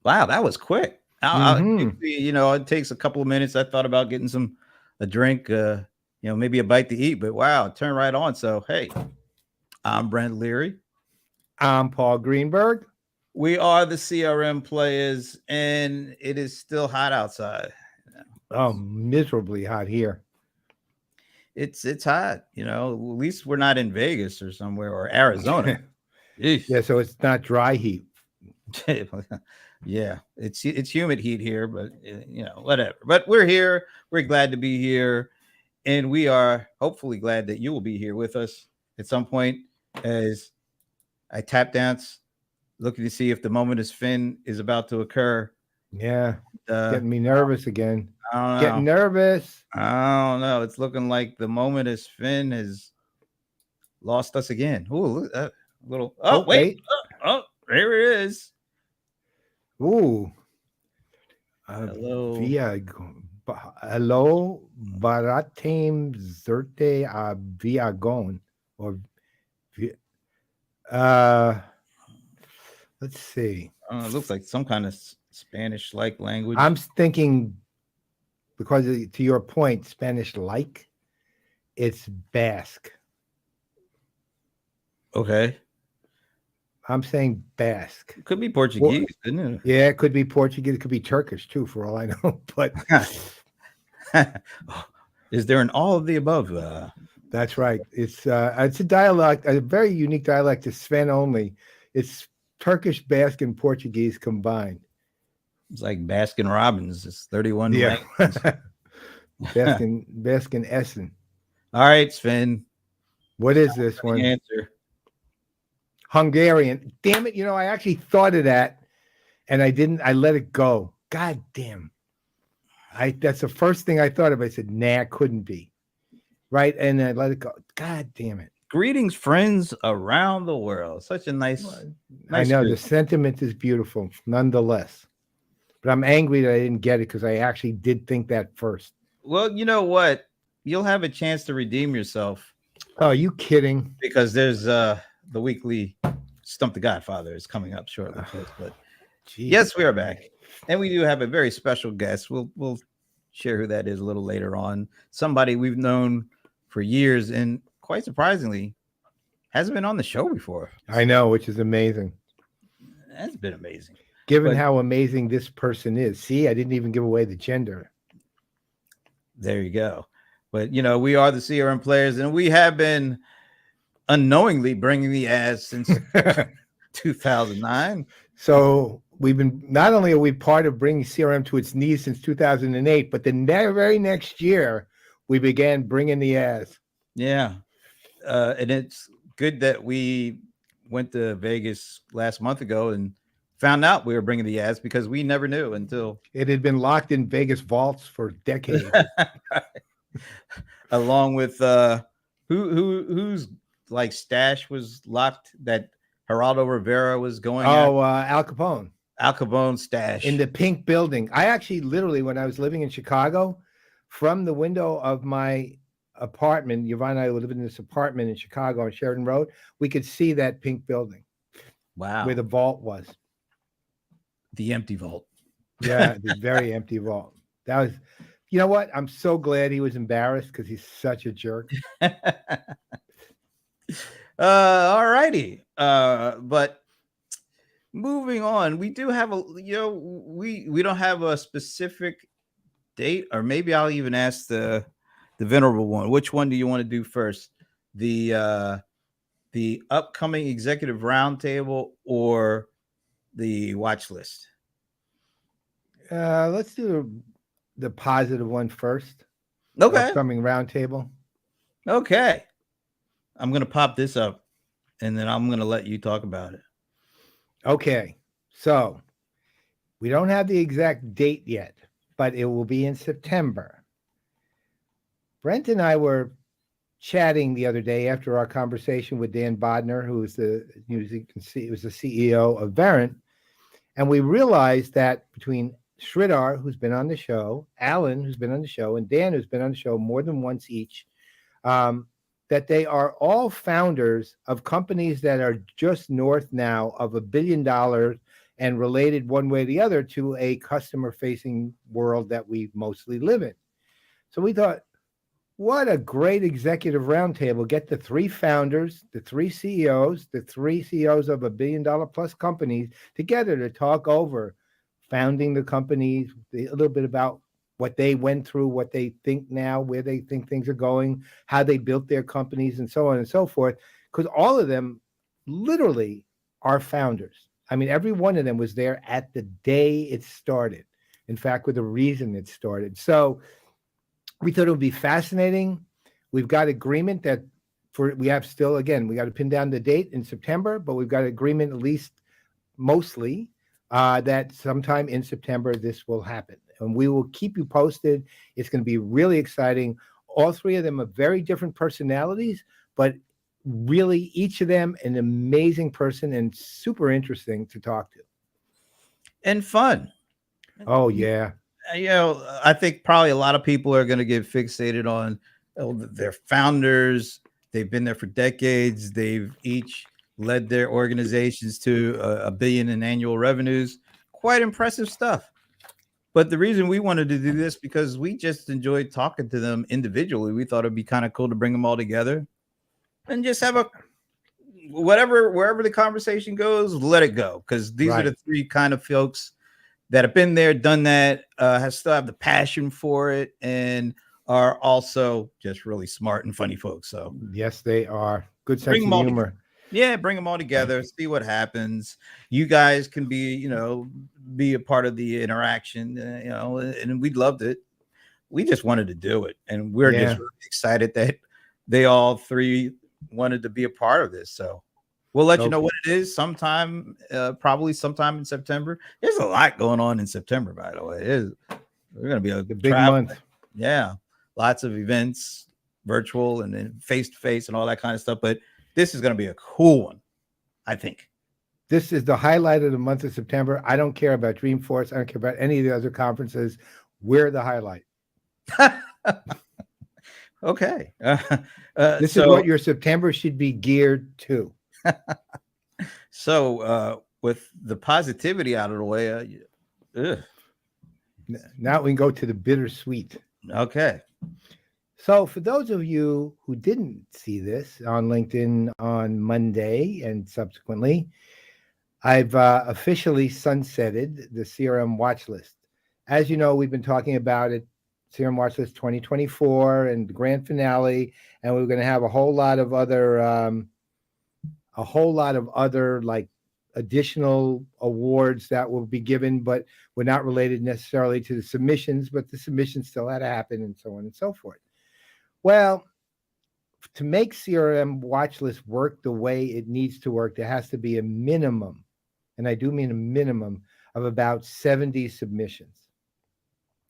Wow, that was quick. Mm-hmm. Usually, it takes a couple of minutes. I thought about getting a drink, maybe a bite to eat, but wow, it turned right on. So, hey, I'm Brent Leary. I'm Paul Greenberg. We are the CRM Players, and it is still hot outside. Oh, miserably hot here. It's hot. At least we're not in Vegas or somewhere or Arizona. Eesh. Yeah, so it's not dry heat. Yeah, it's humid heat here, but whatever. But we're here. We're glad to be here, and we are hopefully glad that you will be here with us at some point as I tap dance, looking to see if the moment is Finn is about to occur. Yeah, Uh, getting me nervous again. I don't Getting know. nervous. I don't know. It's looking like the moment is Finn has lost us again. Ooh, look, little. Oh, Oh, wait. wait. Oh, there it is. Ooh. Hello. Via. Hello, Baratim Zerte Viagon. Or, uh, let's see. It looks like some kind of Spanish-like language. I'm thinking, because to your point, Spanish like, it's Basque. Okay. I'm saying Basque. Could be Portuguese, couldn't it? Yeah, it could be Portuguese. It could be Turkish too, for all I know. But is there an all of the above? that's right. It's a dialect, a very unique dialect to Sven only. It's Turkish, Basque, and Portuguese combined. It's like Baskin Robbins. It's 31 Yeah. languages. Basque and Essen. All right, Sven. What is this one? Answer. Hungarian. Damn it. I actually thought of that and I didn't. I let it go. God damn. That's the first thing I thought of. I said, nah, it couldn't be. Right. And I let it go. God damn it. Greetings, friends around the world. Such a nice I know group. the sentiment is beautiful, nonetheless. But I'm angry that I didn't get it because I actually did think that first. Well, you know what? You'll have a chance to redeem yourself. Oh, are you kidding? Because there's the weekly Stump the Godfather is coming up shortly. But yes, we are back. And we do have a very special guest. We'll share who that is a little later on. Somebody we've known for years and quite surprisingly hasn't been on the show before. I know, which is amazing. That's been amazing. Given how amazing this person is. See, I didn't even give away the gender. There you go. But, we are the CRM Players, and we have been unknowingly bringing the ads since 2009. So we've been, not only are we part of bringing CRM to its knees since 2008, but the very next year, we began bringing the ads. Yeah. And it's good that we went to Vegas last month ago and found out we were bringing the ads because we never knew until it had been locked in Vegas vaults for decades. Along with whose like stash was locked that Geraldo Rivera was going Al Capone. Al Capone stash in the pink building. I actually literally, when I was living in Chicago, from the window of my apartment, Yvonne and I lived in this apartment in Chicago on Sheridan Road, we could see that pink building. Wow. Where the vault was. The empty vault. Yeah, the very empty vault. That was, you know what? I'm so glad he was embarrassed because he's such a jerk. All righty. But moving on, we do have we don't have a specific date, or maybe I'll even ask the venerable one. Which one do you want to do first? The upcoming executive roundtable or the watch list? Let's do the positive one first. Okay. Upcoming roundtable. Okay. I'm going to pop this up and then I'm going to let you talk about it. Okay. So we don't have the exact date yet, but it will be in September. Brent and I were chatting the other day after our conversation with Dan Bodner, who is you can see, it was the CEO of Verint. And we realized that between Sridhar, who's been on the show, Alan, who's been on the show, and Dan, who's been on the show more than once each, that they are all founders of companies that are just north now of $1 billion and related one way or the other to a customer-facing world that we mostly live in. So we thought, what a great executive roundtable. Get the three founders, the three CEOs, the three CEOs of $1 billion plus companies together to talk over founding the companies, a little bit about what they went through, what they think now, where they think things are going, how they built their companies, and so on and so forth. Because all of them literally are founders. I mean, every one of them was there at the day it started. In fact, with the reason it started. So we thought it would be fascinating. We've got agreement that we got to pin down the date in September, but we've got agreement, at least mostly, that sometime in September this will happen. And we will keep you posted. It's going to be really exciting. All three of them are very different personalities, but really each of them an amazing person and super interesting to talk to. And fun. Oh, yeah. I think probably a lot of people are going to get fixated on their founders. They've been there for decades. They've each led their organizations to $1 billion in annual revenues. Quite impressive stuff. But the reason we wanted to do this because we just enjoyed talking to them individually. We thought it'd be kind of cool to bring them all together and just have wherever the conversation goes, let it go. Because these are the three kind of folks that have been there, done that, still have the passion for it, and are also just really smart and funny folks. So yes, they are. Good sense of humor. Yeah, bring them all together, see what happens. You guys can be a part of the interaction, and we'd loved it. We just wanted to do it, and we're just really excited that they all three wanted to be a part of this. So we'll let you know what it is probably sometime in September. There's a lot going on in September, by the way. We're going to be a big month. Yeah, lots of events, virtual and then face-to-face and all that kind of stuff. But this is going to be a cool one, I think. This is the highlight of the month of September. I don't care about Dreamforce. I don't care about any of the other conferences. We're the highlight. Okay. This is what your September should be geared to. So with the positivity out of the way, now we can go to the bittersweet. Okay. So for those of you who didn't see this on LinkedIn on Monday and subsequently, I've officially sunsetted the CRM watch list. As you know, we've been talking about it, CRM watch list 2024 and the grand finale, and we're going to have a whole lot of other like additional awards that will be given, but were not related necessarily to the submissions, but the submissions still had to happen and so on and so forth. Well, to make CRM watch list work the way it needs to work, there has to be a minimum, and I do mean a minimum, of about 70 submissions.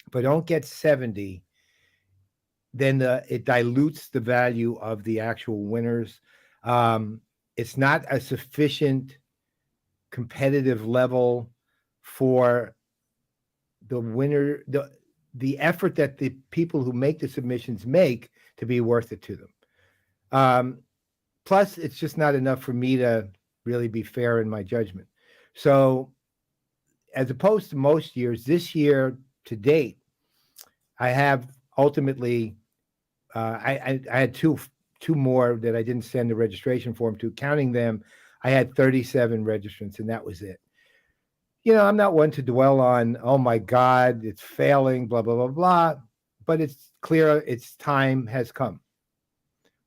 If I don't get 70, then it dilutes the value of the actual winners. It's not a sufficient competitive level for the winner, the effort that the people who make the submissions make to be worth it to them. Plus, it's just not enough for me to really be fair in my judgment. So as opposed to most years, this year to date, I have ultimately, I had two more that I didn't send the registration form to. Counting them, I had 37 registrants, and that was it. I'm not one to dwell on, oh my God, it's failing, blah, blah, blah, blah. But it's clear its time has come,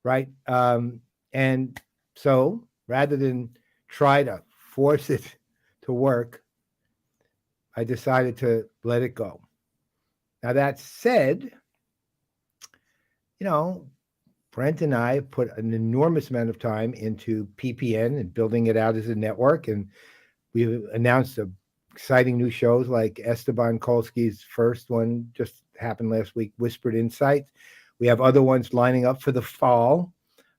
right? And so rather than try to force it to work, I decided to let it go. Now, that said, Brent and I put an enormous amount of time into PPN and building it out as a network. And we've announced exciting new shows like Esteban Kolsky's first one just happened last week, Whispered Insights. We have other ones lining up for the fall.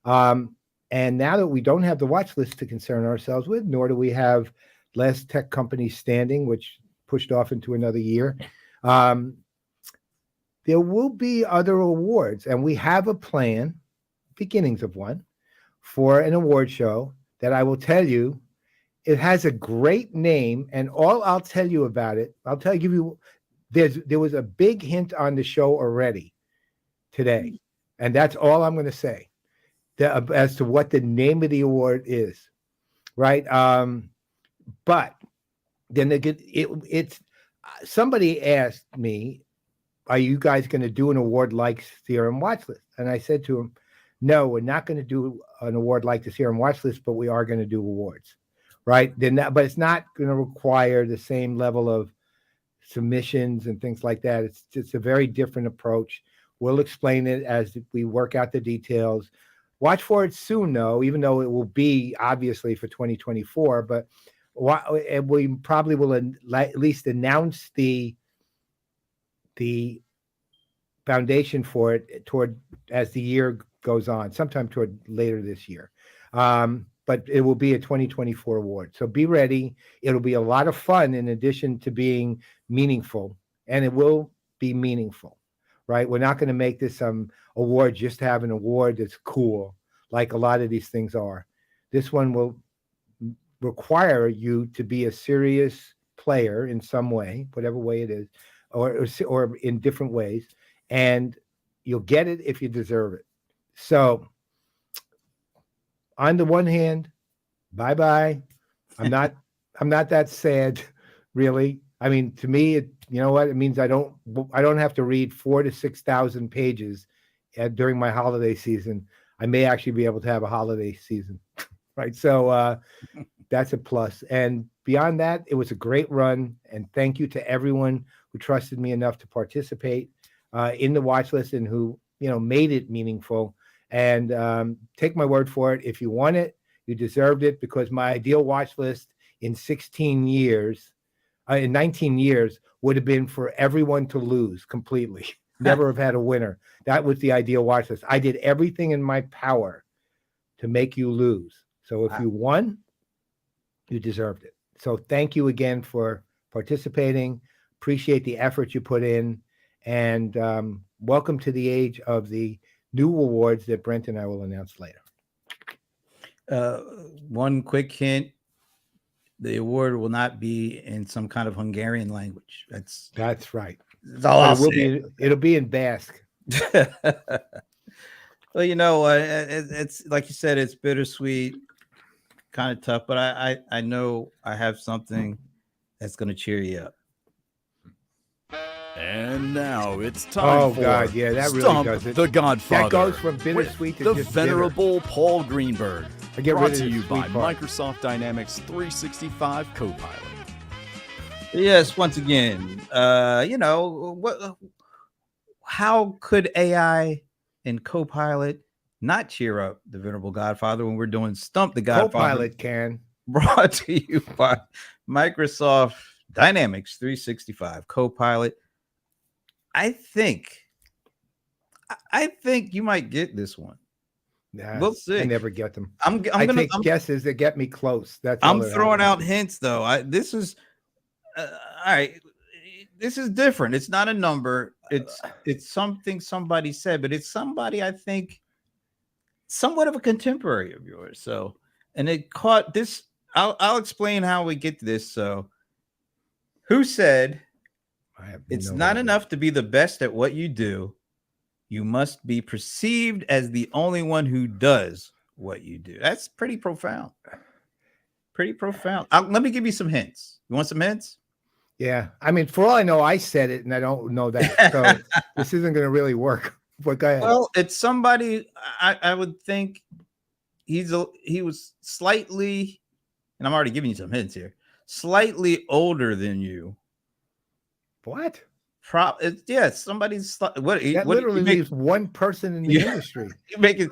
And now that we don't have the watch list to concern ourselves with, nor do we have less tech companies standing, which pushed off into another year, there will be other awards. And we have a plan, beginnings of one, for an award show that I will tell you It has a great name, and all I'll tell you about it, give you. There was a big hint on the show already today, and that's all I'm going to say as to what the name of the award is, right? But then it's somebody asked me, "Are you guys going to do an award like CRM Watch List?" And I said to him, "No, we're not going to do an award like the CRM Watch List, but we are going to do awards." Right? But it's not going to require the same level of submissions and things like that. It's just a very different approach. We'll explain it as we work out the details. Watch for it soon, though, even though it will be obviously for 2024. But we probably will at least announce the foundation for it toward as the year goes on, sometime toward later this year. But it will be a 2024 award. So be ready. It'll be a lot of fun in addition to being meaningful, and it will be meaningful, right? We're not going to make this some award just to have an award that's cool, like a lot of these things are. This one will require you to be a serious player in some way, whatever way it is, or in different ways, and you'll get it if you deserve it. So on the one hand, bye-bye. I'm not that sad, really. I mean, to me, you know what? It means I don't have to read 4,000 to 6,000 pages during my holiday season. I may actually be able to have a holiday season, right? So that's a plus. And beyond that, it was a great run. And thank you to everyone who trusted me enough to participate in the watch list and who, made it meaningful. And take my word for it. If you won it, you deserved it, because my ideal watch list in 19 years would have been for everyone to lose completely. Never have had a winner. That was the ideal watch list. I did everything in my power to make you lose. So if you won, you deserved it. So thank you again for participating. Appreciate the effort you put in. And welcome to the age of the new awards that Brent and I will announce later. One quick hint: the award will not be in some kind of Hungarian language. That's right. That's all I'll say. It'll be in Basque. Well, it's like you said, it's bittersweet, kind of tough, but I know I have something that's going to cheer you up. And now it's time for God, yeah, that Stump really does it. the Godfather. That goes from bittersweet to the just venerable Paul Greenberg. Brought to you by part. Microsoft Dynamics 365 Copilot. Yes, once again, how could AI and Copilot not cheer up the venerable Godfather when we're doing Stump the Godfather? Copilot can. Brought to you by Microsoft Dynamics 365 Copilot. I think you might get this one. Nah, we'll see. I never get them. I'm I take guesses that get me close. I'm throwing out hints, though. This is all right. This is different. It's not a number. It's something somebody said, but it's somebody I think somewhat of a contemporary of yours. So, and it caught this. I'll explain how we get to this. So, who said it's not enough to be the best at what you do? You must be perceived as the only one who does what you do. That's pretty profound. Pretty profound. Let me give you some hints. You want some hints? Yeah. I mean, for all I know, I said it and I don't know that. So this isn't going to really work. But go ahead. Well, it's somebody I would think he was slightly, and I'm already giving you some hints here, slightly older than you. What? Yeah, somebody's that literally leaves one person in the industry. You make it.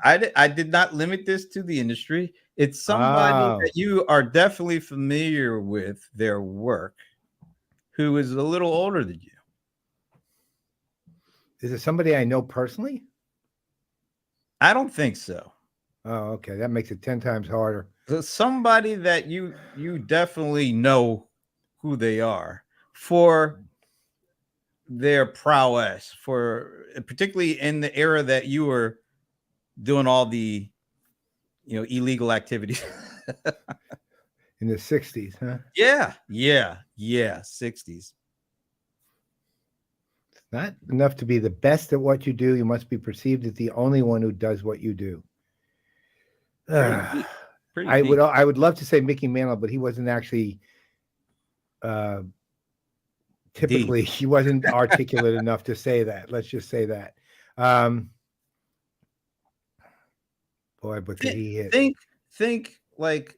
I did not limit this to the industry. It's somebody that you are definitely familiar with their work, who is a little older than you. Is it somebody I know personally? I don't think so. Oh, okay. That makes it 10 times harder. So somebody that you definitely know who they are for their prowess, for particularly in the era that you were doing all the illegal activities. In the 60s, huh? Yeah. 60s. Not enough to be the best at what you do. You must be perceived as the only one who does what you do. Pretty I deep. would love to say Mickey Mantle, but he wasn't actually typically he wasn't articulate enough to say that. Let's just say that. Boy, but he hit. Think like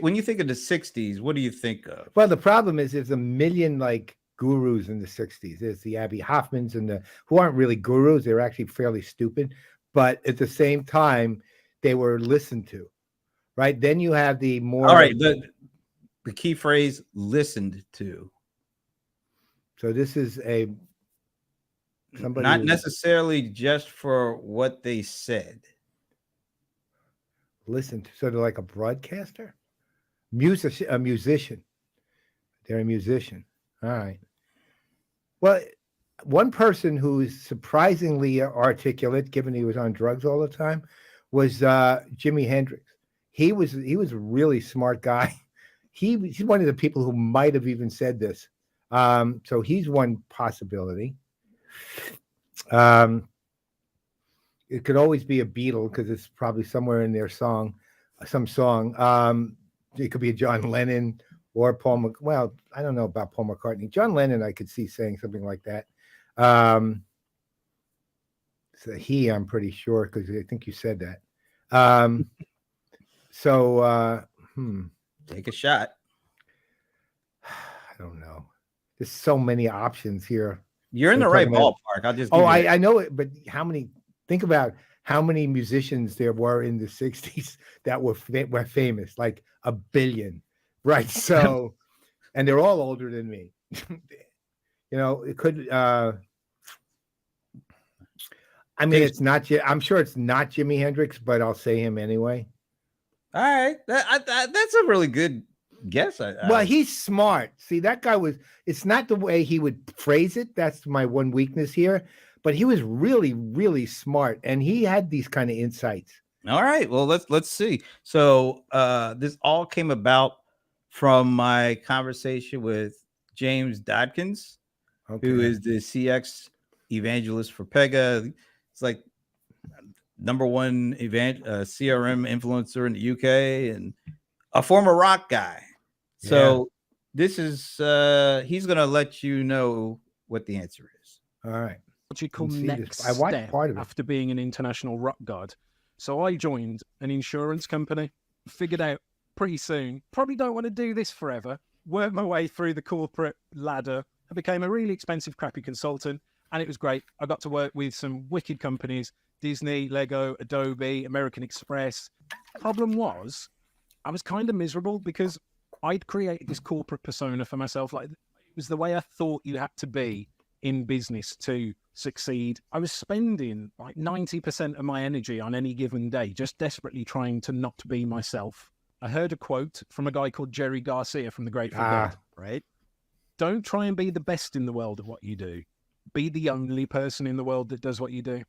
when you think of the 60s, what do you think of? Well, the problem is there's a million like gurus in the 60s. There's the Abby Hoffmans and who aren't really gurus. They're actually fairly stupid, but at the same time, they were listened to, right? Then you have the more. All right, the key phrase listened to. So this is somebody not necessarily just for what they said. Listen to, so they're like a broadcaster, a musician. They're a musician. All right. Well, one person who's surprisingly articulate, given he was on drugs all the time, was Jimi Hendrix. He was a really smart guy. He's one of the people who might have even said this. So he's one possibility. It could always be a Beatle because it's probably somewhere in their song, some song. It could be a John Lennon or Paul. Well, I don't know about Paul McCartney. John Lennon, I could see saying something like that. So I'm pretty sure because I think you said that. Take a shot. I don't know. There's so many options here. You're in the right ballpark. I'll just. I know it, but how many? Think about how many musicians there were in the 60s that were famous, like a billion, right? So, and they're all older than me. It could. I mean, it's not. I'm sure it's not Jimi Hendrix, but I'll say him anyway. All right, that's a really good guess. Well, he's smart. See, that guy was. It's not the way he would phrase it. That's my one weakness here. But he was really, really smart, and he had these kind of insights. All right. Well, let's see. So this all came about from my conversation with James Dodkins, who is the CX evangelist for Pega. It's like #1 CRM influencer in the UK and a former rock guy. So this is he's going to let you know what the answer is. All right. Logical next I watched step part of it. after being an international rock god. So I joined an insurance company, figured out pretty soon, probably don't want to do this forever, worked my way through the corporate ladder. I became a really expensive, crappy consultant, and it was great. I got to work with some wicked companies, Disney, Lego, Adobe, American Express. Problem was, I was kind of miserable because I'd created this corporate persona for myself. Like, it was the way I thought you had to be in business to succeed. I was spending like 90% of my energy on any given day, just desperately trying to not be myself. I heard a quote from a guy called Jerry Garcia from the Grateful Dead, right? Don't try and be the best in the world at what you do. Be the only person in the world that does what you do.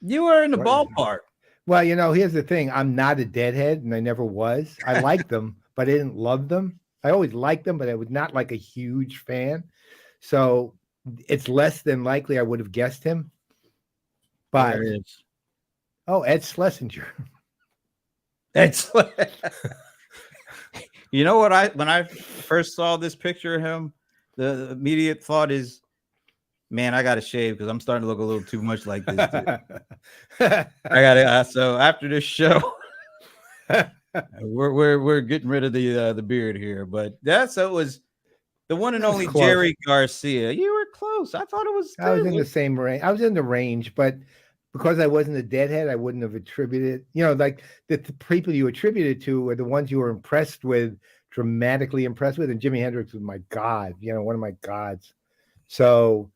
You were in the ballpark. Well, here's the thing. I'm not a deadhead, and I never was. I liked them, but I didn't love them. I always liked them, but I was not like a huge fan. So it's less than likely I would have guessed him. But Ed Schlesinger. You know what? When I first saw this picture of him, the immediate thought is, man, I got to shave because I'm starting to look a little too much like this dude. So after this show, we're getting rid of the beard here. But so it was the one and only close. Jerry Garcia. You were close. I thought it was. I was in the same range. I was in the range, but because I wasn't a deadhead, I wouldn't have attributed. Like the people you attributed to are the ones you were impressed with, dramatically impressed with. And Jimi Hendrix was my god. One of my gods. So,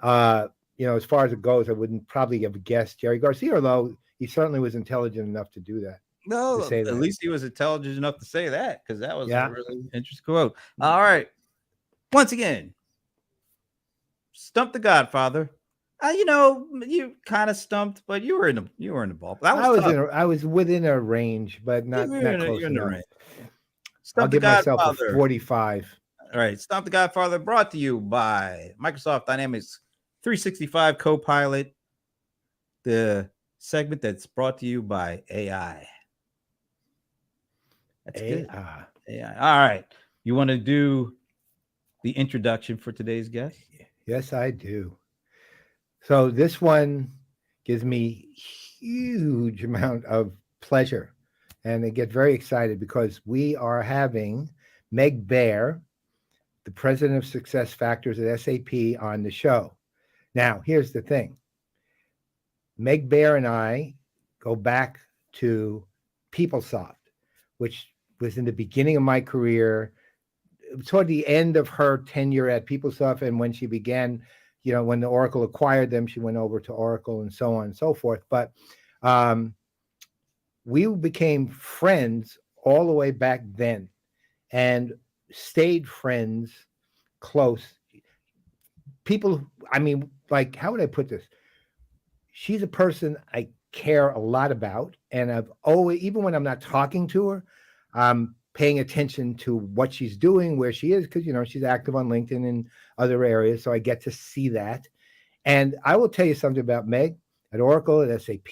as far as it goes, I wouldn't probably have guessed Jerry Garcia, although he certainly was intelligent enough to do that. No, at least he was intelligent enough to say that, because that was a really interesting quote. All right. Once again, Stump the Godfather. You kind of stumped, but you were in the ball. That was tough. I was within a range, but not close You're in the enough. range. I'll Stump the give myself a Godfather. 45. All right, Stump the Godfather brought to you by Microsoft Dynamics 365 Copilot, the segment that's brought to you by AI. That's good. AI. All right. You want to do the introduction for today's guest? Yes, I do. So this one gives me huge amount of pleasure, and I get very excited because we are having Meg Bear, the president of SuccessFactors at SAP, on the show. Now, here's the thing. Meg Bear and I go back to PeopleSoft, which was in the beginning of my career, toward the end of her tenure at PeopleSoft, and when she began, when the Oracle acquired them, she went over to Oracle and so on and so forth. But we became friends all the way back then and stayed friends close. People, how would I put this? She's a person I care a lot about, and I've always, even when I'm not talking to her, I'm paying attention to what she's doing, where she is, because she's active on LinkedIn and other areas, so I get to see that. And I will tell you something about Meg at Oracle, at SAP.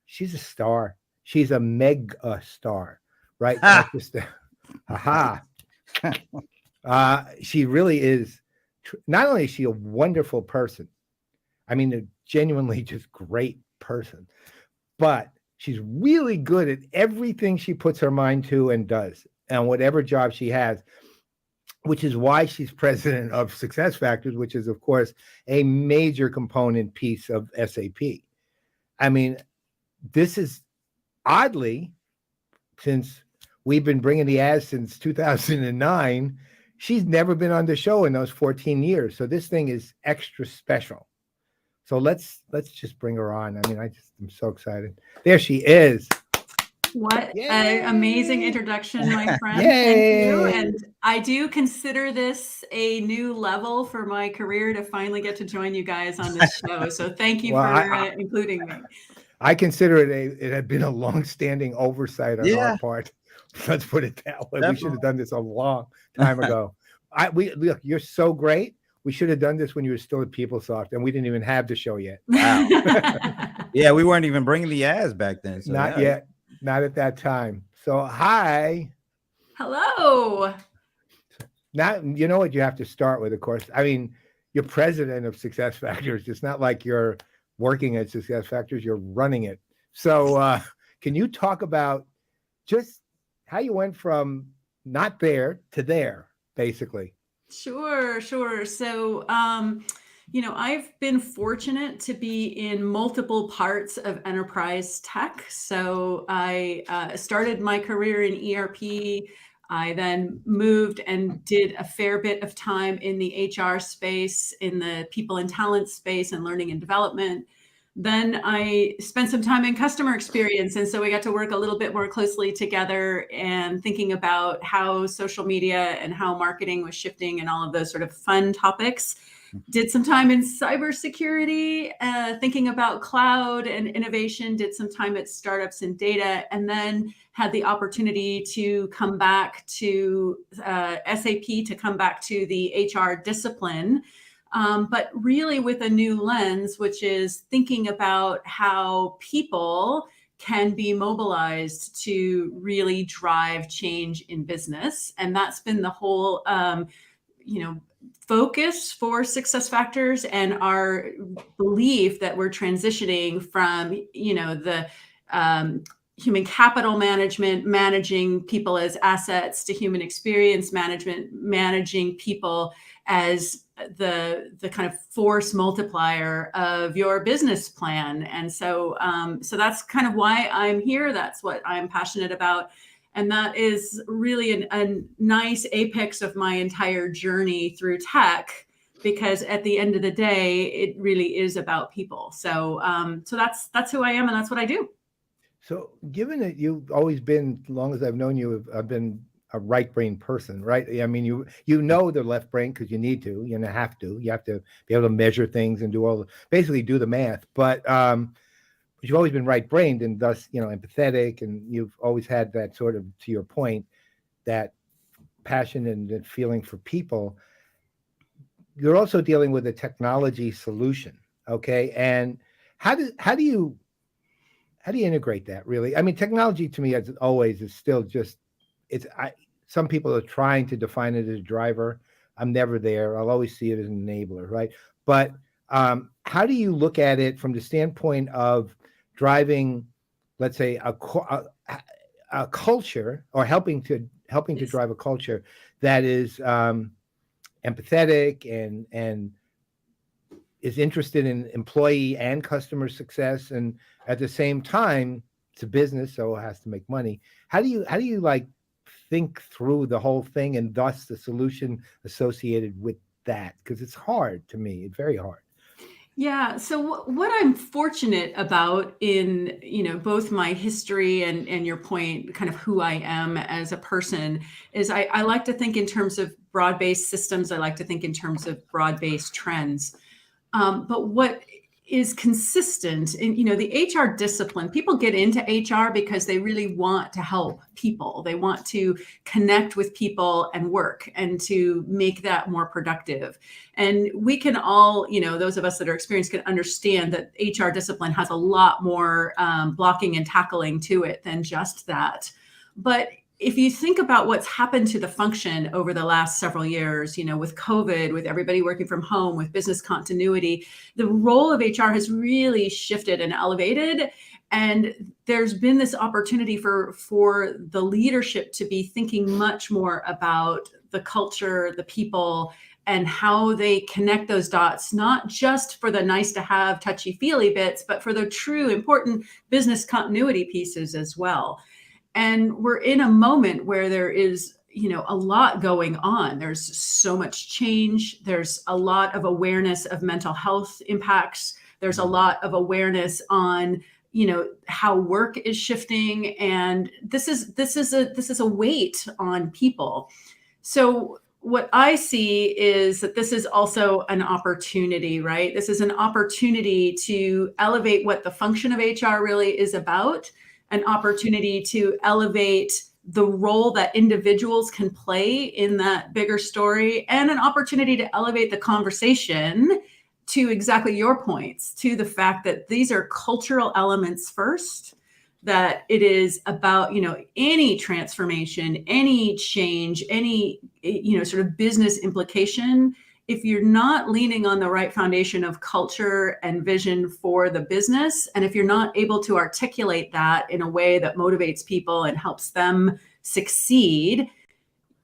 She's a star. She's a mega star, right? Not just she really is. Not only is she a wonderful person, a genuinely just great person, but she's really good at everything she puts her mind to and does, and whatever job she has, which is why she's president of SuccessFactors, which is, of course, a major component piece of SAP. This is oddly, since we've been bringing the ads since 2009, she's never been on the show in those 14 years. So this thing is extra special. So let's just bring her on. I'm so excited. There she is. What an amazing introduction, my friend. Yay. Thank you. And I do consider this a new level for my career to finally get to join you guys on this show. So thank you for including me. I consider it had been a long-standing oversight on our part. Let's put it that way. Definitely. We should have done this a long time ago. Look, you're so great. We should have done this when you were still at PeopleSoft, and we didn't even have the show yet. Wow. Yeah, we weren't even bringing the ads back then. So not yet. Not at that time. So, hi. Hello. Now, you know what you have to start with, of course. You're president of SuccessFactors. It's not like you're working at SuccessFactors, you're running it. So can you talk about just how you went from not there to there, basically? Sure. So, I've been fortunate to be in multiple parts of enterprise tech. So I started my career in ERP. I then moved and did a fair bit of time in the HR space, in the people and talent space, and learning and development. Then I spent some time in customer experience. And so we got to work a little bit more closely together and thinking about how social media and how marketing was shifting and all of those sort of fun topics. Did some time in cybersecurity, thinking about cloud and innovation, did some time at startups and data, and then had the opportunity to come back to SAP, to come back to the HR discipline. But really with a new lens, which is thinking about how people can be mobilized to really drive change in business. And that's been the whole, focus for SuccessFactors, and our belief that we're transitioning from, the human capital management, managing people as assets, to human experience management, managing people as the kind of force multiplier of your business plan. And so that's kind of why I'm here. That's what I'm passionate about. And that is really a nice apex of my entire journey through tech, because at the end of the day, it really is about people. So that's who I am, and that's what I do. So given that you've always been, as long as I've known you, I've been a right brain person, right? I mean, you know the left brain because you need to, you have to be able to measure things and basically do the math. But you've always been right brained and thus, empathetic, and you've always had that sort of, to your point, that passion and that feeling for people. You're also dealing with a technology solution, okay? And how do you integrate that, really? I mean, technology to me, as always, is still just some people are trying to define it as a driver. I'm never there. I'll always see it as an enabler, right? But how do you look at it from the standpoint of driving, let's say, a culture, or helping to drive a culture that is empathetic and is interested in employee and customer success, and at the same time, it's a business, so it has to make money. How do you like think through the whole thing, and thus the solution associated with that? Because it's hard to me. It's very hard. Yeah. So what I'm fortunate about in, both my history and your point, kind of who I am as a person, is I like to think in terms of broad-based systems. I like to think in terms of broad-based trends. But what is consistent in, the HR discipline, people get into HR because they really want to help people. They want to connect with people and work and to make that more productive. And we can all, those of us that are experienced can understand that HR discipline has a lot more blocking and tackling to it than just that. But if you think about what's happened to the function over the last several years, with COVID, with everybody working from home, with business continuity, the role of HR has really shifted and elevated. And there's been this opportunity for the leadership to be thinking much more about the culture, the people, and how they connect those dots, not just for the nice to have touchy-feely bits, but for the true important business continuity pieces as well. And we're in a moment where there is, a lot going on. There's so much change. There's a lot of awareness of mental health impacts. There's a lot of awareness on, how work is shifting. And this is a weight on people. So what I see is that this is also an opportunity, right? This is an opportunity to elevate what the function of HR really is about, an opportunity to elevate the role that individuals can play in that bigger story, and an opportunity to elevate the conversation to exactly your points, to the fact that these are cultural elements first, that it is about, any transformation, any change, any, sort of business implication. If you're not leaning on the right foundation of culture and vision for the business, and if you're not able to articulate that in a way that motivates people and helps them succeed,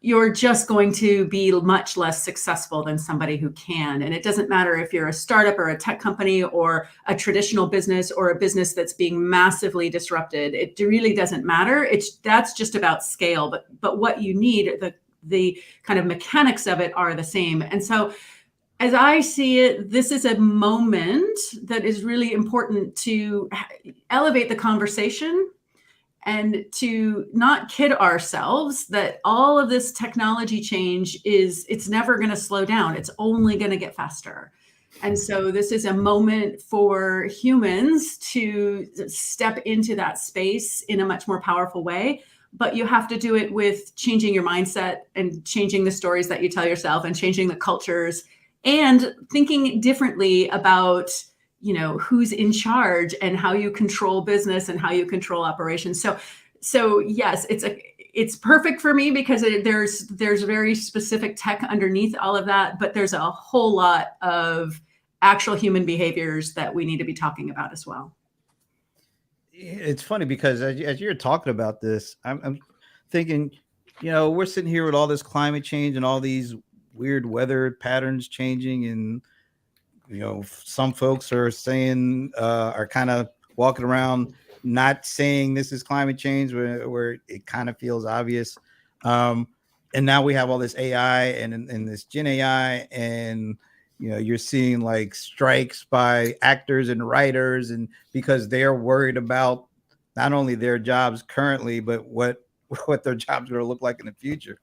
you're just going to be much less successful than somebody who can. And it doesn't matter if you're a startup or a tech company or a traditional business or a business that's being massively disrupted. It really doesn't matter. That's just about scale. But what you need, the kind of mechanics of it are the same. And so as I see it, this is a moment that is really important to elevate the conversation and to not kid ourselves that all of this technology change it's never going to slow down. It's only going to get faster. And so this is a moment for humans to step into that space in a much more powerful way. But you have to do it with changing your mindset and changing the stories that you tell yourself and changing the cultures and thinking differently about, who's in charge and how you control business and how you control operations. So yes, it's perfect for me because there's very specific tech underneath all of that, but there's a whole lot of actual human behaviors that we need to be talking about as well. It's funny because as you're talking about this, I'm thinking, we're sitting here with all this climate change and all these weird weather patterns changing, and some folks are saying are kind of walking around not saying this is climate change where it kind of feels obvious. And now we have all this AI and this Gen AI, and you're seeing like strikes by actors and writers, and because they're worried about not only their jobs currently, but what what their jobs are going to look like in the future.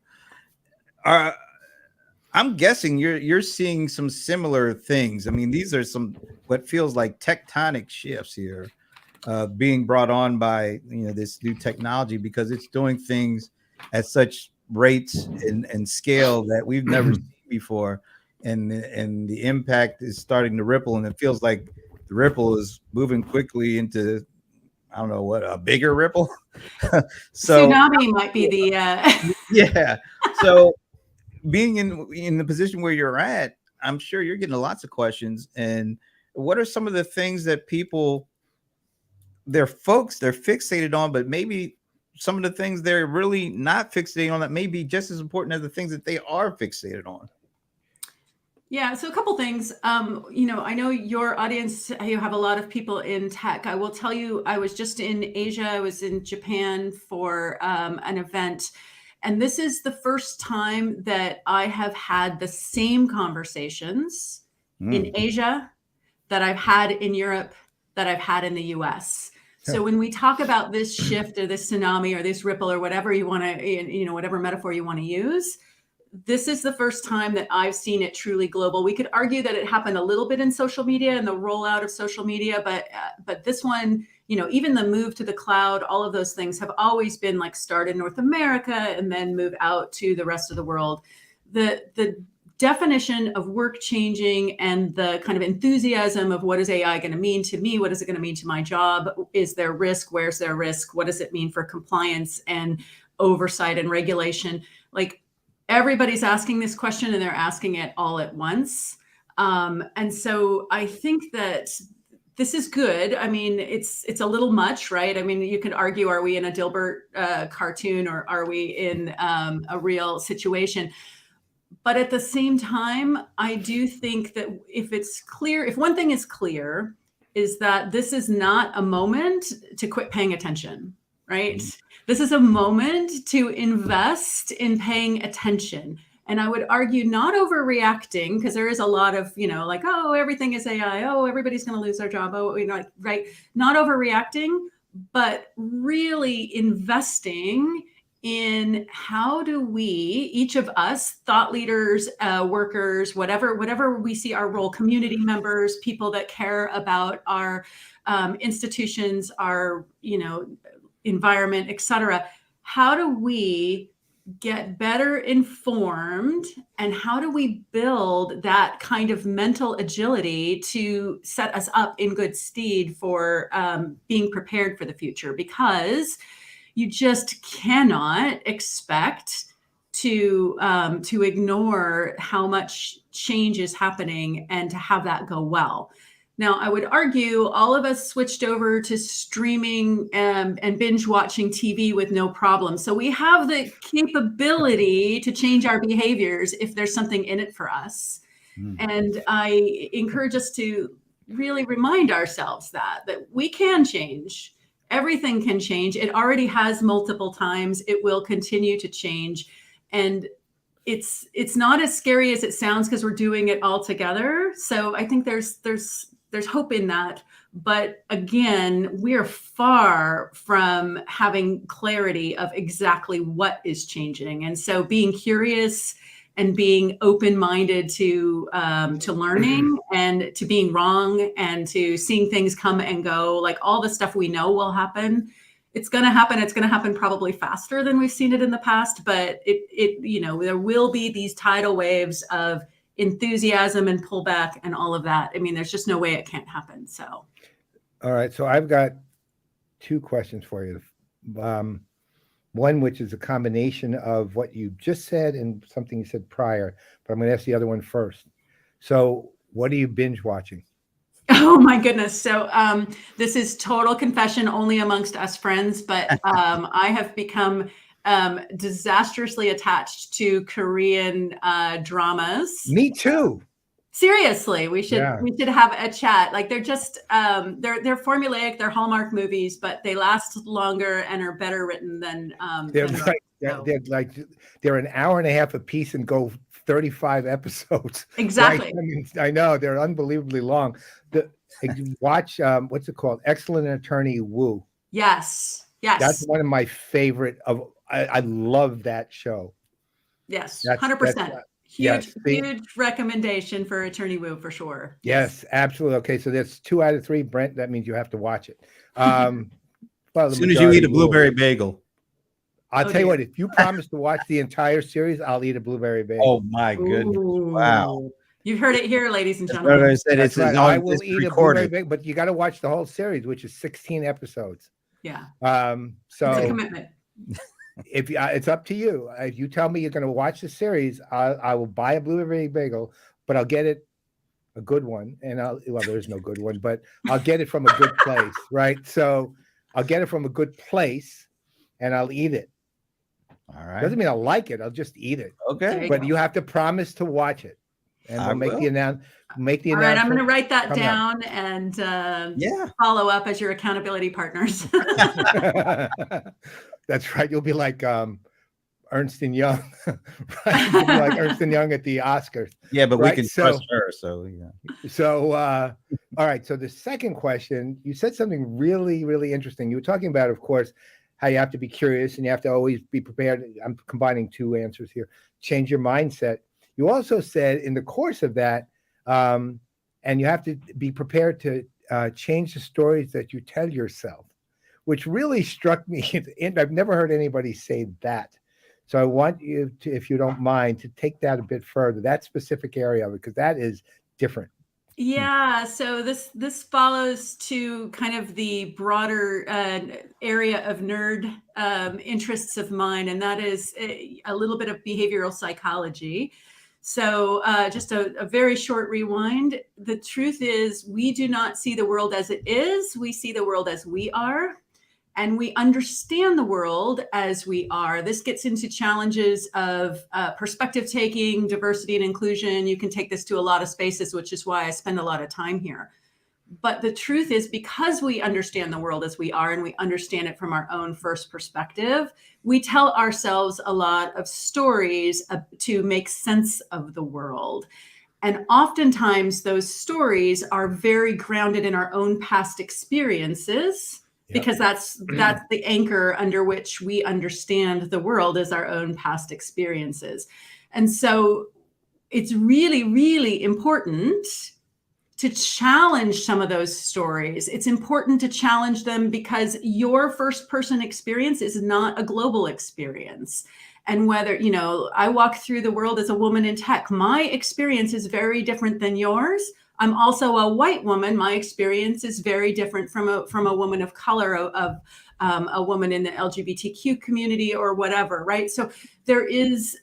I'm guessing you're seeing some similar things. I mean, these are some what feels like tectonic shifts here being brought on by this new technology, because it's doing things at such rates and scale that we've never seen before, and the impact is starting to ripple, and it feels like the ripple is moving quickly into, I don't know what, a bigger ripple. So tsunami might be the yeah. So being in the position where you're at, I'm sure you're getting lots of questions. And what are some of the things that they're fixated on, but maybe some of the things they're really not fixated on that may be just as important as the things that they are fixated on? Yeah, so a couple things. I know your audience, you have a lot of people in tech. I will tell you, I was just in Asia. I was in Japan for an event. And this is the first time that I have had the same conversations in Asia that I've had in Europe, that I've had in the US. So when we talk about this shift or this tsunami or this ripple or whatever you want to, whatever metaphor you want to use, this is the first time that I've seen it truly global. We could argue that it happened a little bit in social media and the rollout of social media, but this one, even the move to the cloud, all of those things have always been like start in North America and then move out to the rest of the world. The definition of work changing and the kind of enthusiasm of what is AI going to mean to me? What is it going to mean to my job? Is there risk? Where's there risk? What does it mean for compliance and oversight and regulation? Like, everybody's asking this question and they're asking it all at once. And so I think that this is good. I mean, it's a little much, right? I mean, you could argue, are we in a Dilbert cartoon or are we in a real situation? But at the same time, I do think that if one thing is clear, is that this is not a moment to quit paying attention, right? Mm-hmm. This is a moment to invest in paying attention. And I would argue not overreacting, because there is a lot of, like, oh, everything is AI. Oh, everybody's going to lose their job. Oh, right. Not overreacting, but really investing in how do we, each of us, thought leaders, workers, whatever we see our role, community members, people that care about our institutions, our, environment, et cetera. How do we get better informed, and how do we build that kind of mental agility to set us up in good stead for being prepared for the future? Because you just cannot expect to ignore how much change is happening and to have that go well. Now, I would argue all of us switched over to streaming and binge watching TV with no problem. So we have the capability to change our behaviors if there's something in it for us. And I encourage us to really remind ourselves that we can change. Everything can change. It already has multiple times. It will continue to change. And it's not as scary as it sounds because we're doing it all together. So I think there's hope in that. But again, we're far from having clarity of exactly what is changing. And so being curious and being open-minded to learning and to being wrong and to seeing things come and go, like all the stuff we know will happen. It's going to happen. It's going to happen probably faster than we've seen it in the past, but there will be these tidal waves of enthusiasm and pullback and all of that. I mean, there's just no way it can't happen. So, all right. So I've got two questions for you. One, which is a combination of what you just said and something you said prior, but I'm going to ask the other one first. So what are you binge watching? Oh my goodness. So this is total confession only amongst us friends, but I have become disastrously attached to Korean dramas. Me too. Seriously, we should have a chat. Like they're just they're formulaic, they're Hallmark movies, but they last longer and are better written than they're an hour and a half a piece and go 35 episodes. Exactly. Right? I mean, I know they're unbelievably long. Watch what's it called? Excellent Attorney Woo. Yes. That's one of my favorite of I love that show. Yes, That's 100%. yes, Huge recommendation for Attorney Woo for sure. Yes, absolutely. Okay, so that's 2 out of 3, Brent. That means you have to watch it. Well, As soon as you eat a blueberry bagel. I'll tell you what, if you promise to watch the entire series, I'll eat a blueberry bagel. Oh my goodness. Wow. You've heard it here, ladies and That's gentlemen. what I said. That's It's right. I will eat a blueberry bagel, but you got to watch the whole series, which is 16 episodes. Yeah. So it's a commitment. If it's up to you. If you tell me you're going to watch the series, I will buy a blueberry bagel, but I'll get it a good one. And well, there's no good one, but I'll get it from a good place, right? So I'll get it from a good place and I'll eat it. All right. Doesn't mean I'll like it. I'll just eat it. Okay. But you have to promise to watch it. And we'll make the announcement. All right, I'm going to write that down and follow up as your accountability partners. That's right. You'll be like Ernst and Young, right? You'll be like Ernst and Young at the Oscars. Yeah, but right? we can trust her. So yeah. So all right. So the second question, you said something really, really interesting. You were talking about, of course, how you have to be curious and you have to always be prepared. I'm combining 2 answers here. Change your mindset. You also said in the course of that, and you have to be prepared to change the stories that you tell yourself, which really struck me. And I've never heard anybody say that. So I want you to, if you don't mind, to take that a bit further, that specific area of it, because that is different. Yeah, so this follows to kind of the broader area of nerd interests of mine, and that is a little bit of behavioral psychology. So just a very short rewind. The truth is we do not see the world as it is. We see the world as we are, and we understand the world as we are. This gets into challenges of perspective taking, diversity and inclusion. You can take this to a lot of spaces, which is why I spend a lot of time here. But the truth is, because we understand the world as we are and we understand it from our own first perspective, we tell ourselves a lot of stories to make sense of the world. And oftentimes those stories are very grounded in our own past experiences, because that's the anchor under which we understand the world, is our own past experiences. And so it's really, really important to challenge some of those stories. It's important to challenge them because your first person experience is not a global experience. And whether, I walk through the world as a woman in tech, my experience is very different than yours. I'm also a white woman. My experience is very different from a woman of color, of a woman in the LGBTQ community or whatever, right? So there is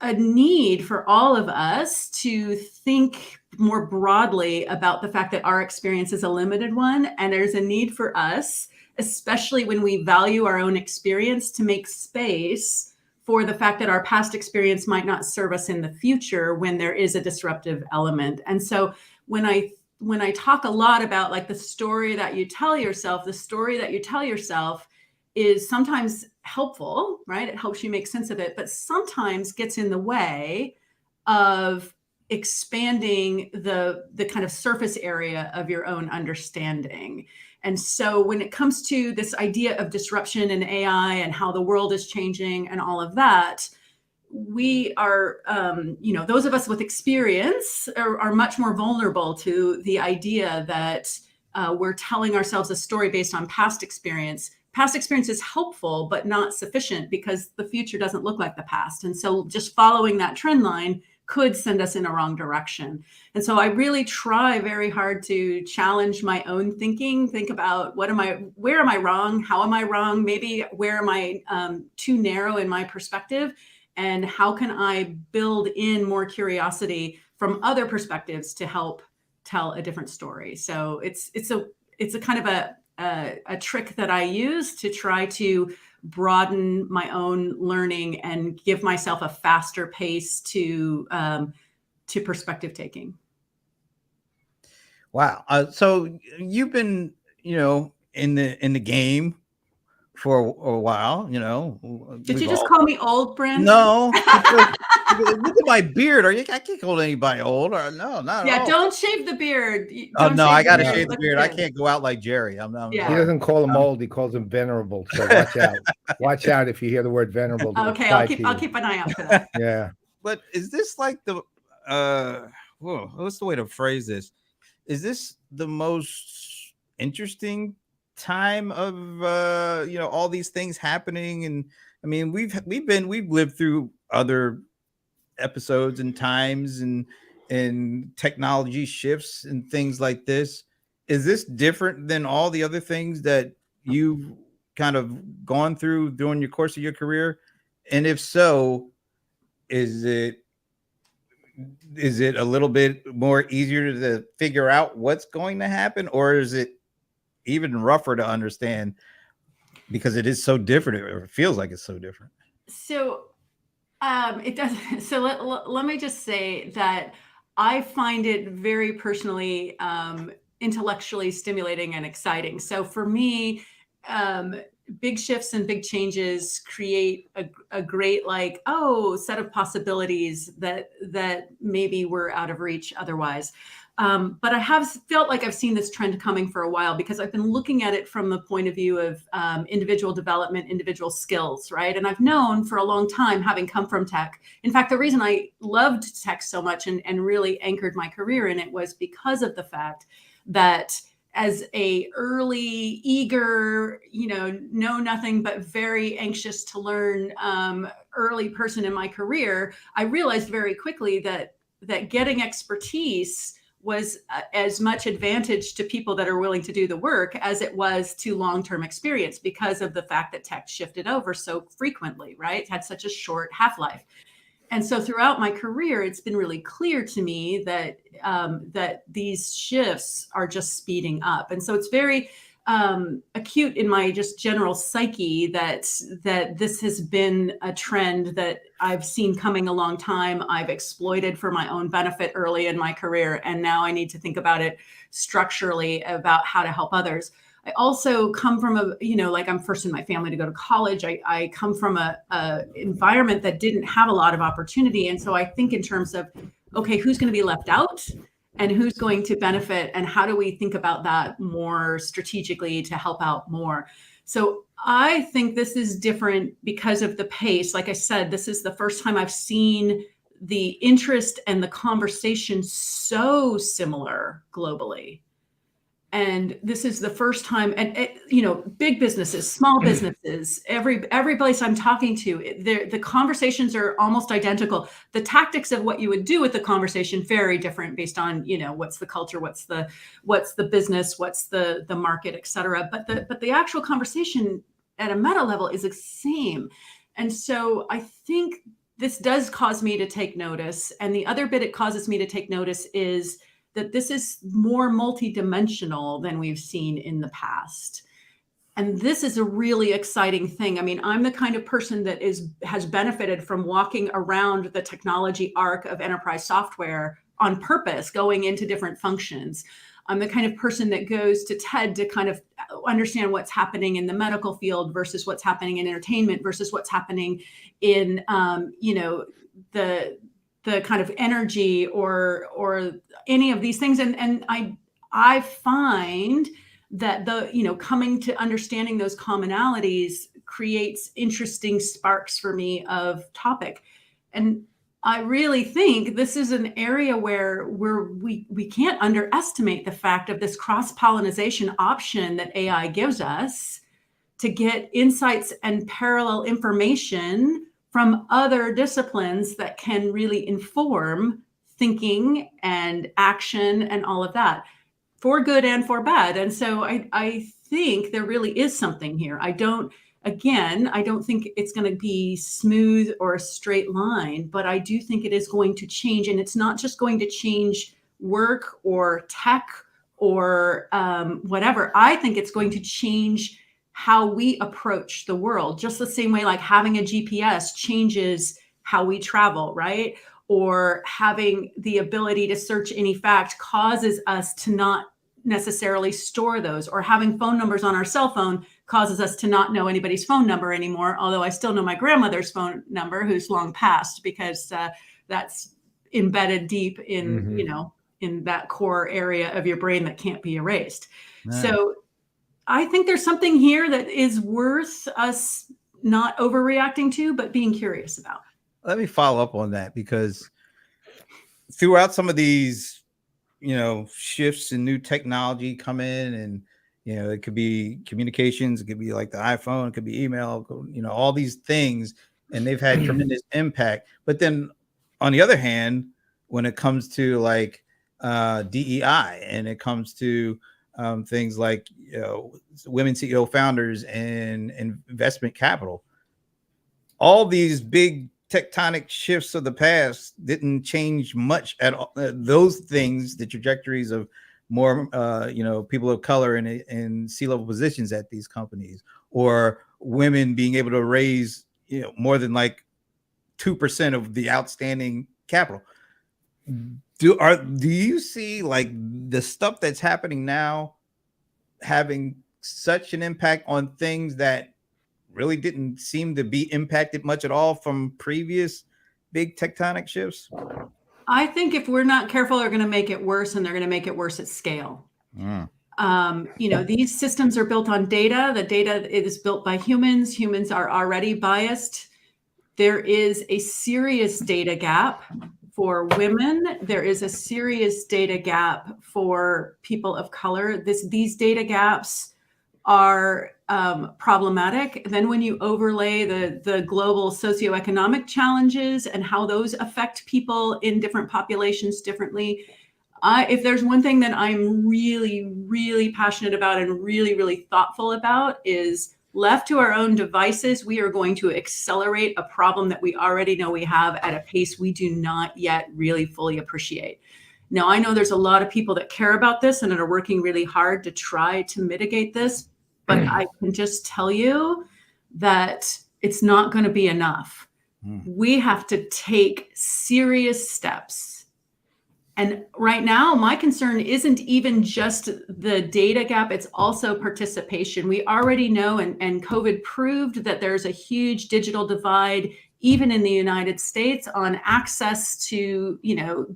a need for all of us to think more broadly about the fact that our experience is a limited one. And there's a need for us, especially when we value our own experience, to make space for the fact that our past experience might not serve us in the future when there is a disruptive element. And so when I talk a lot about like the story that you tell yourself, the story that you tell yourself is sometimes helpful, right? It helps you make sense of it, but sometimes gets in the way of expanding the kind of surface area of your own understanding. And so when it comes to this idea of disruption and AI and how the world is changing and all of that, we are, those of us with experience are much more vulnerable to the idea that we're telling ourselves a story based on past experience. Past experience is helpful, but not sufficient because the future doesn't look like the past. And so just following that trend line could send us in a wrong direction. And so I really try very hard to challenge my own thinking, think about where am I wrong? How am I wrong? Maybe where am I too narrow in my perspective? And how can I build in more curiosity from other perspectives to help tell a different story? So it's a kind of a trick that I use to try to broaden my own learning and give myself a faster pace to perspective taking. Wow. So you've been, in the game for a while, Did you just call me old, Brent? No, Look at my beard. I can't call anybody old. Or no, not at all. Don't shave the beard. Oh Don't no, shave I got to beard. shave the Looks beard. I good. can't go out like Jerry. I'm He Yeah. sorry. doesn't call him old. He calls him venerable. So watch out. Watch out if you hear the word venerable. Okay, I'll keep an eye out for that. Yeah. But is this like the what's the way to phrase this? Is this the most interesting time of all these things happening? And I mean, we've lived through other episodes and times and technology shifts and things like this. Is this different than all the other things that you've kind of gone through during your course of your career? And if so, is it a little bit more easier to figure out what's going to happen, or is it even rougher to understand because it is so different, or it feels like it's so different? So it does. So let me just say that I find it very personally intellectually stimulating and exciting. So for me, big shifts and big changes create a great set of possibilities that maybe were out of reach otherwise. But I have felt like I've seen this trend coming for a while because I've been looking at it from the point of view of individual development, individual skills, right? And I've known for a long time, having come from tech. In fact, the reason I loved tech so much and really anchored my career in it was because of the fact that as a early, eager, know nothing but very anxious to learn early person in my career, I realized very quickly that getting expertise was as much advantage to people that are willing to do the work as it was to long-term experience because of the fact that tech shifted over so frequently, right? It had such a short half-life. And so throughout my career, it's been really clear to me that that these shifts are just speeding up. And so it's very acute in my just general psyche that this has been a trend that I've seen coming a long time. I've exploited for my own benefit early in my career. And now I need to think about it structurally about how to help others. I also come from I'm first in my family to go to college. I come from a environment that didn't have a lot of opportunity. And so I think in terms of, okay, who's going to be left out and who's going to benefit and how do we think about that more strategically to help out more? So I think this is different because of the pace. Like I said, this is the first time I've seen the interest and the conversation so similar globally. And this is the first time, and big businesses, small businesses, every place I'm talking to, the conversations are almost identical. The tactics of what you would do with the conversation very different based on what's the culture, what's the business, what's the market, et cetera. But the actual conversation at a meta level is the same. And so I think this does cause me to take notice. And the other bit it causes me to take notice is that this is more multidimensional than we've seen in the past. And this is a really exciting thing. I mean, I'm the kind of person that has benefited from walking around the technology arc of enterprise software on purpose, going into different functions. I'm the kind of person that goes to TED to kind of understand what's happening in the medical field versus what's happening in entertainment versus what's happening in, the kind of energy or any of these things. And I find that coming to understanding those commonalities creates interesting sparks for me of topic. And I really think this is an area where we can't underestimate the fact of this cross-pollination option that AI gives us to get insights and parallel information from other disciplines that can really inform thinking and action and all of that, for good and for bad. And so I think there really is something here. I don't think it's going to be smooth or a straight line, but I do think it is going to change. And it's not just going to change work or tech or whatever. I think it's going to change how we approach the world, just the same way like having a GPS changes how we travel, right? Or having the ability to search any fact causes us to not necessarily store those, or having phone numbers on our cell phone causes us to not know anybody's phone number anymore. Although I still know my grandmother's phone number, who's long passed, because that's embedded deep in, in that core area of your brain that can't be erased. Yeah. So I think there's something here that is worth us not overreacting to, but being curious about. Let me follow up on that, because throughout some of these, shifts in new technology come in, and, it could be communications, it could be like the iPhone, it could be email, all these things, and they've had tremendous impact. But then on the other hand, when it comes to like DEI, and it comes to things like women CEO founders and investment capital, all these big tectonic shifts of the past didn't change much at all. Those things, the trajectories of more people of color in C-level positions at these companies, or women being able to raise more than like 2% of the outstanding capital. Do you see like the stuff that's happening now having such an impact on things that really didn't seem to be impacted much at all from previous big tectonic shifts? I think if we're not careful, they're going to make it worse, and they're going to make it worse at scale. These systems are built on data. The data is built by humans. Humans are already biased. There is a serious data gap for women. There is a serious data gap for people of color. These data gaps are problematic. Then when you overlay the global socioeconomic challenges and how those affect people in different populations differently, if there's one thing that I'm really, really passionate about and really, really thoughtful about, is left to our own devices, we are going to accelerate a problem that we already know we have at a pace we do not yet really fully appreciate. Now, I know there's a lot of people that care about this and that are working really hard to try to mitigate this, but I can just tell you that it's not going to be enough. We have to take serious steps. And right now, my concern isn't even just the data gap, it's also participation. We already know, and COVID proved, that there's a huge digital divide, even in the United States, on access to,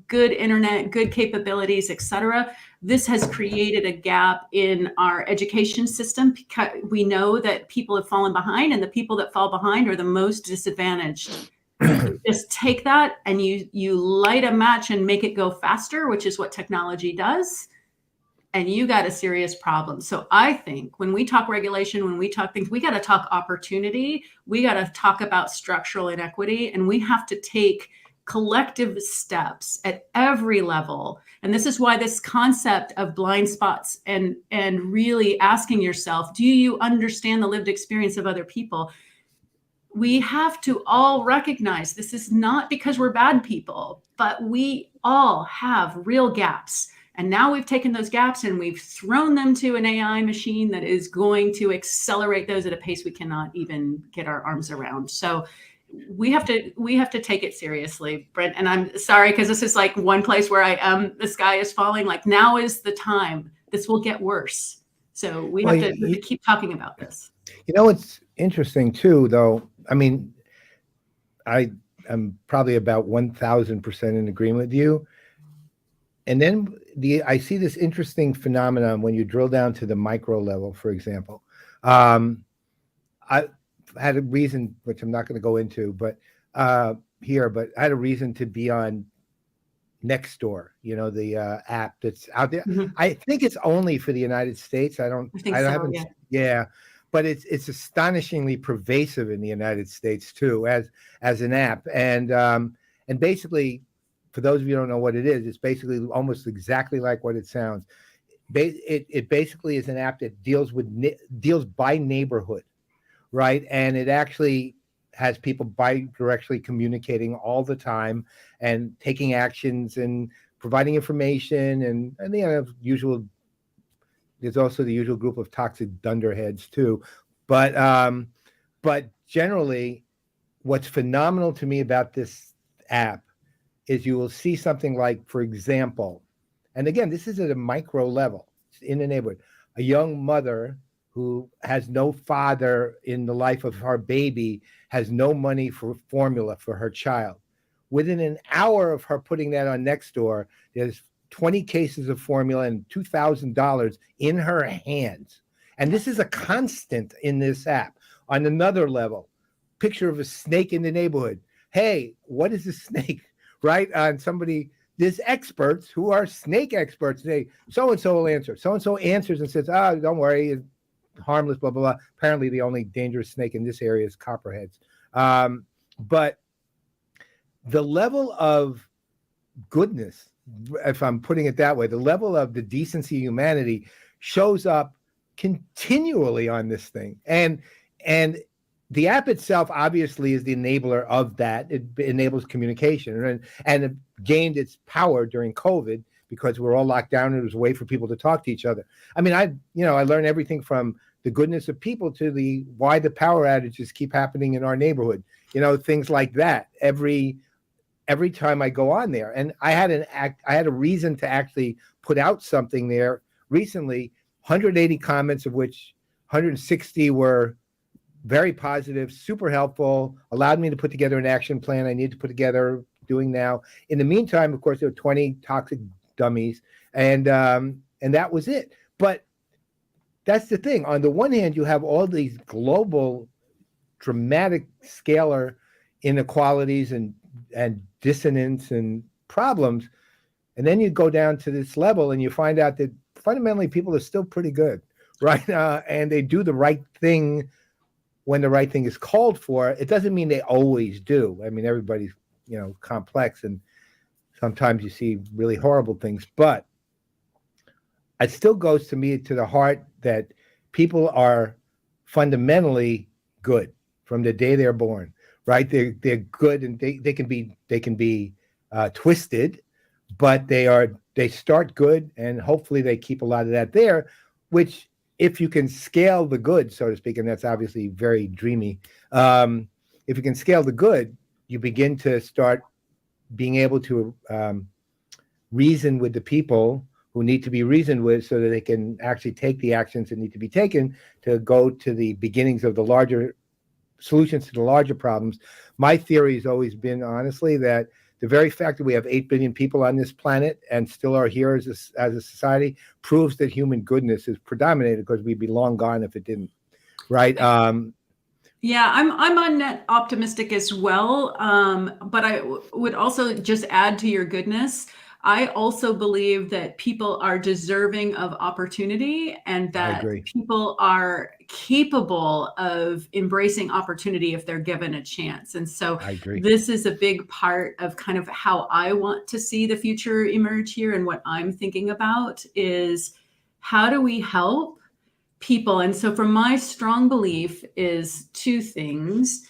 good internet, good capabilities, et cetera. This has created a gap in our education system, because we know that people have fallen behind, and the people that fall behind are the most disadvantaged. Just take that and you light a match and make it go faster, which is what technology does, and you got a serious problem. So I think when we talk regulation, when we talk things, we got to talk opportunity, we got to talk about structural inequity, and we have to take collective steps at every level. And this is why this concept of blind spots and really asking yourself, do you understand the lived experience of other people? We have to all recognize this is not because we're bad people, but we all have real gaps. And now we've taken those gaps and we've thrown them to an AI machine that is going to accelerate those at a pace we cannot even get our arms around. So we have to take it seriously, Brent. And I'm sorry, because this is like one place where the sky is falling. Like, now is the time. This will get worse. So we have to keep talking about this. It's interesting too, though. I mean, I'm probably about 1,000% in agreement with you. And then I see this interesting phenomenon when you drill down to the micro level, for example. I had a reason, which I'm not going to go into, but I had a reason to be on Nextdoor, the app that's out there. Mm-hmm. I think it's only for the United States. I haven't. Yeah. But it's astonishingly pervasive in the United States too, as an app. And basically, for those of you who don't know what it is, it's basically almost exactly like what it sounds. It basically is an app that deals by neighborhood, right? And it actually has people bi-directionally communicating all the time and taking actions and providing information, and they have usual. There's also the usual group of toxic dunderheads too, but generally, what's phenomenal to me about this app is you will see something like, for example, and again, this is at a micro level in the neighborhood, a young mother who has no father in the life of her baby, has no money for formula for her child. Within an hour of her putting that on Nextdoor, there's 20 cases of formula and $2,000 in her hands. And this is a constant in this app. On another level, picture of a snake in the neighborhood. Hey, what is a snake? Right? And there's experts who are snake experts. Say, so-and-so will answer. So-and-so answers and says, don't worry, it's harmless, blah, blah, blah. Apparently the only dangerous snake in this area is copperheads. But the level of goodness, if I'm putting it that way, the level of the decency of humanity shows up continually on this thing. And the app itself obviously is the enabler of that. It enables communication and it gained its power during COVID because we're all locked down and it was a way for people to talk to each other. I mean, I learned everything from the goodness of people to why the power outages keep happening in our neighborhood, things like that. Every time I go on there, and I had a reason to actually put out something there recently, 180 comments, of which 160 were very positive, super helpful, allowed me to put together an action plan I need to put together, doing now. In the meantime, of course, there were 20 toxic dummies, and that was it. But that's the thing. On the one hand, you have all these global, dramatic scalar inequalities and dissonance and problems, and then you go down to this level and you find out that fundamentally people are still pretty good, right? And they do the right thing when the right thing is called for. It doesn't mean they always do. I mean, everybody's complex, and sometimes you see really horrible things, but it still goes to the heart that people are fundamentally good from the day they're born. Right, they're good, and they can be twisted, but they start good, and hopefully they keep a lot of that there. Which, if you can scale the good, so to speak, and that's obviously very dreamy. If you can scale the good, you begin to start being able to reason with the people who need to be reasoned with, so that they can actually take the actions that need to be taken to go to the beginnings of the larger solutions to the larger problems. My theory has always been, honestly, that the very fact that we have 8 billion people on this planet and still are here as a society proves that human goodness is predominated, because we'd be long gone if it didn't. Right? Yeah, I'm on net optimistic as well. But I would also just add to your goodness. I also believe that people are deserving of opportunity, and that people are capable of embracing opportunity if they're given a chance. And so this is a big part of kind of how I want to see the future emerge here. And what I'm thinking about is, how do we help people? And so from my strong belief is two things.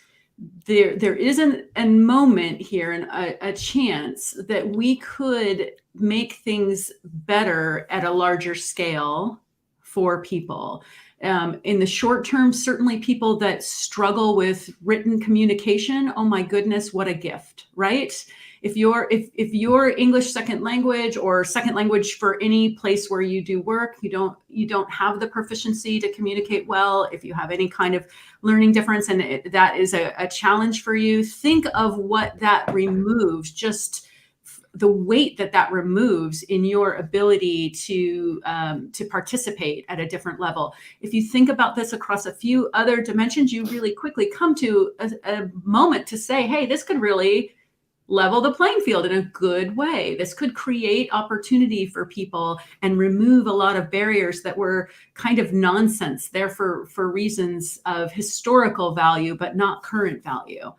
There is a moment here, and a chance that we could make things better at a larger scale for people. In the short term, certainly people that struggle with written communication, oh my goodness, what a gift, right? If you're English second language, or second language for any place where you do work, you don't have the proficiency to communicate well. If you have any kind of learning difference, and that is a challenge for you, think of what that removes, just the weight that removes in your ability to participate at a different level. If you think about this across a few other dimensions, you really quickly come to a moment to say, hey, this could really level the playing field in a good way. This could create opportunity for people and remove a lot of barriers that were kind of nonsense there for reasons of historical value, but not current value.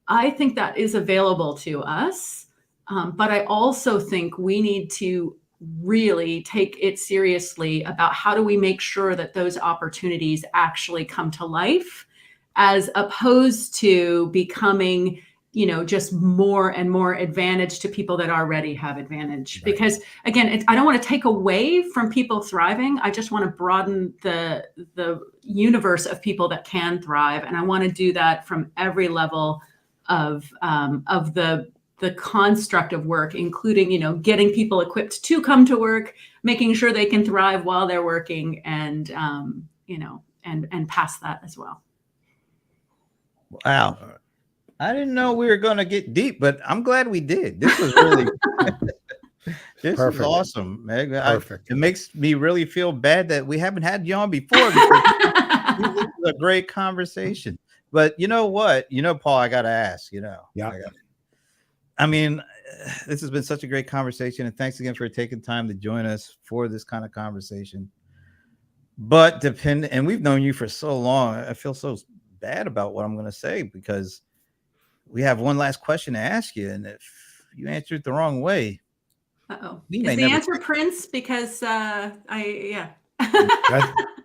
I think that is available to us. But I also think we need to really take it seriously about how do we make sure that those opportunities actually come to life, as opposed to becoming just more and more advantage to people that already have advantage. Right. Because again, I don't want to take away from people thriving. I just want to broaden the universe of people that can thrive. And I want to do that from every level of the construct of work, including, getting people equipped to come to work, making sure they can thrive while they're working, and and past that as well. Wow. I didn't know we were going to get deep, but I'm glad we did. This was really this is awesome, Meg. Perfect. It makes me really feel bad that we haven't had you on before because this is a great conversation. But you know what? Paul, I got to ask, Yeah. I mean, this has been such a great conversation, and thanks again for taking time to join us for this kind of conversation. But and we've known you for so long, I feel so bad about what I'm going to say because we have one last question to ask you, and if you answer it the wrong way, is the answer Prince? Because that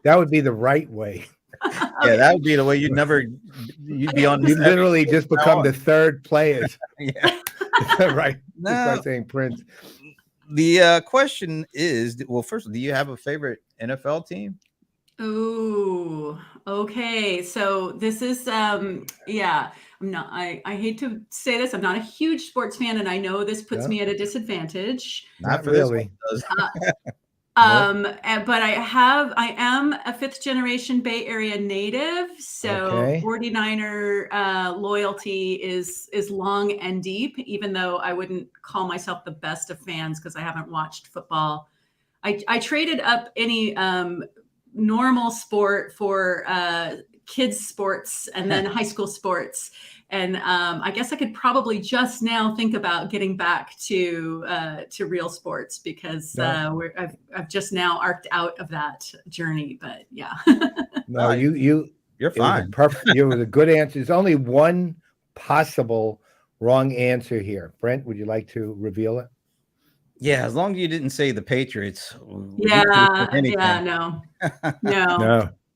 would be the right way. Yeah, that would be the way you'd be on. You literally just become the third Playaz. Yeah, right. No. Just by saying Prince. The question is, well, first, do you have a favorite NFL team? Oh, okay. So this is I'm not I hate to say this, I'm not a huge sports fan, and I know this puts me at a disadvantage. Not really. But I am a 5th generation Bay Area native, so 49er loyalty is long and deep, even though I wouldn't call myself the best of fans because I haven't watched football. I traded up any normal sport for kids sports and then high school sports, and I guess I could probably just now think about getting back to real sports because I've just now arced out of that journey. But yeah. No, you're fine. Perfect. You was a good answer. There's only one possible wrong answer here. Brent, would you like to reveal it? Yeah, as long as you didn't say the Patriots. No.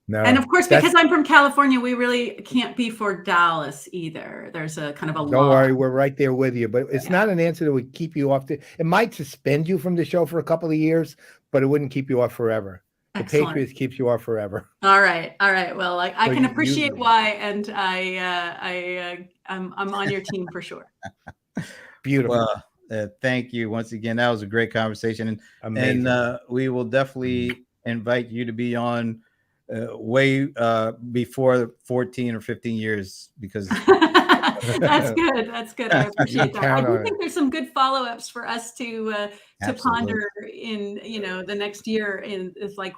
And of course, because I'm from California, we really can't be for Dallas either. There's a kind of a law. Don't worry, we're right there with you. But it's not an answer that would keep you off. It might suspend you from the show for a couple of years, but it wouldn't keep you off forever. Excellent. The Patriots keeps you off forever. All right. Well, I can appreciate why, and I'm on your team for sure. Beautiful. Well, thank you once again. That was a great conversation, and we will definitely invite you to be on way before 14 or 15 years because that's good. I appreciate that. I do think there's some good follow-ups for us to ponder in the next year. And it's like,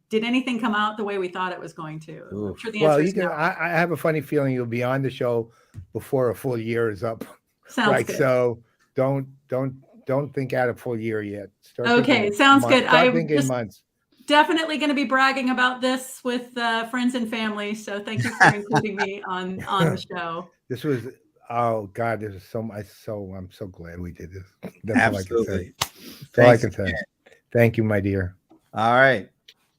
did anything come out the way we thought it was going to? I'm sure the answer is no. I have a funny feeling you'll be on the show before a full year is up. Sounds good. So don't think out a full year yet. Okay, sounds good. I'm thinking months. Definitely going to be bragging about this with friends and family. So thank you for including me on the show. This was, oh God, this is I'm so glad we did this. That's Absolutely. All I can say. Thank you, my dear. All right.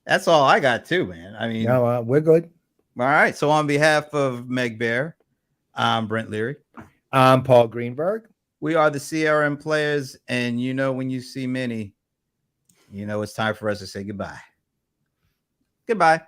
That's all I got too, man. I mean, no, we're good. All right. So on behalf of Meg Bear, I'm Brent Leary. I'm Paul Greenberg. We are the CRM Playaz, and when you see many, it's time for us to say goodbye. Goodbye.